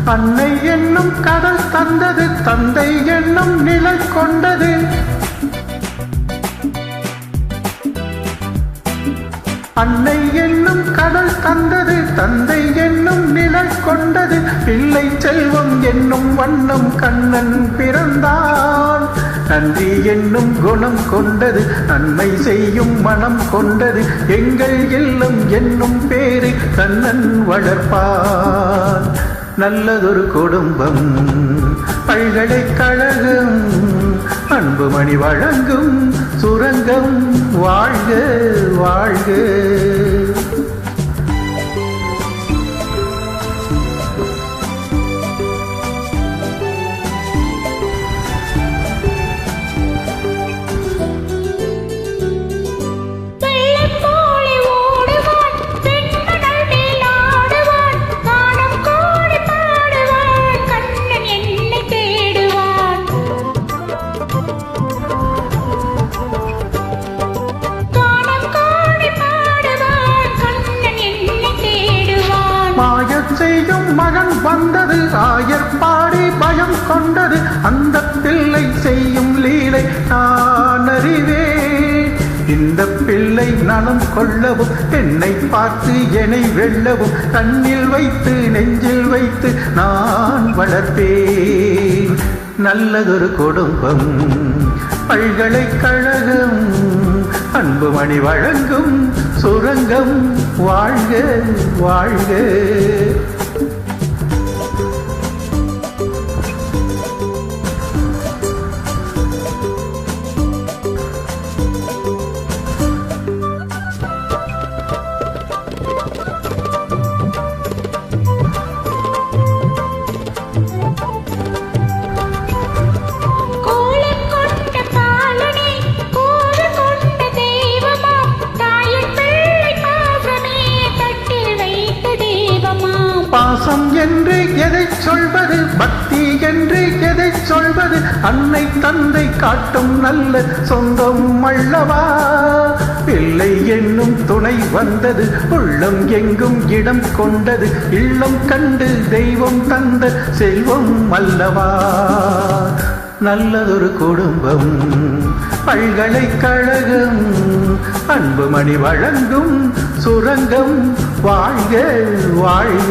அன்னை என்னும் கடல் தந்தது, தந்தை என்னும் நிலை கொண்டது. அன்னை என்னும் கடல் தந்தது, தந்தை என்னும் நிலை கொண்டது. பிள்ளை செல்வம் என்னும் வண்ணம் கண்ணன் பிறந்தான். நன்றி என்னும் குணம் கொண்டது, நன்மை செய்யும் மனம் கொண்டது. எங்கள் இல்லம் என்னும் பேரை கண்ணன் வளர்ப்பான். நல்லதொரு குடும்பம், பல்கலைக்கழகம், அன்புமணி வழங்கும் சுரங்கம். வாழ்க வாழ்க. செய்யும் மகன் வந்தது, ஆயர்பாடி பயம் கொண்டது. அந்த பிள்ளை செய்யும் லீலை நான் அறிவேன். இந்த பிள்ளை நலம் கொள்ளவும், என்னை பார்த்து என்னை வெல்லவும், கண்ணில் வைத்து நெஞ்சில் வைத்து நான் வளர்ப்பேன். நல்லதொரு குடும்பம், பல்கலைக்கழகம், அன்புமணி வழங்கும் சுரங்கம். வாழ்க வாழ்க. பாசம் என்று எதை சொல்வது, பக்தி என்று எதை சொல்வது, அன்னை தந்தை காட்டும் நல்ல சொந்தம் அல்லவா. பிள்ளை என்னும் துணை வந்தது, உள்ளம் எங்கும் இடம் கொண்டது. இல்லம் கண்டு தெய்வம் தந்த செல்வம் அல்லவா. நல்லதொரு குடும்பம், பல்கலைக்கழகம், அன்புமணி வழங்கும் சுரங்கம். வாழ்க வாழ்க.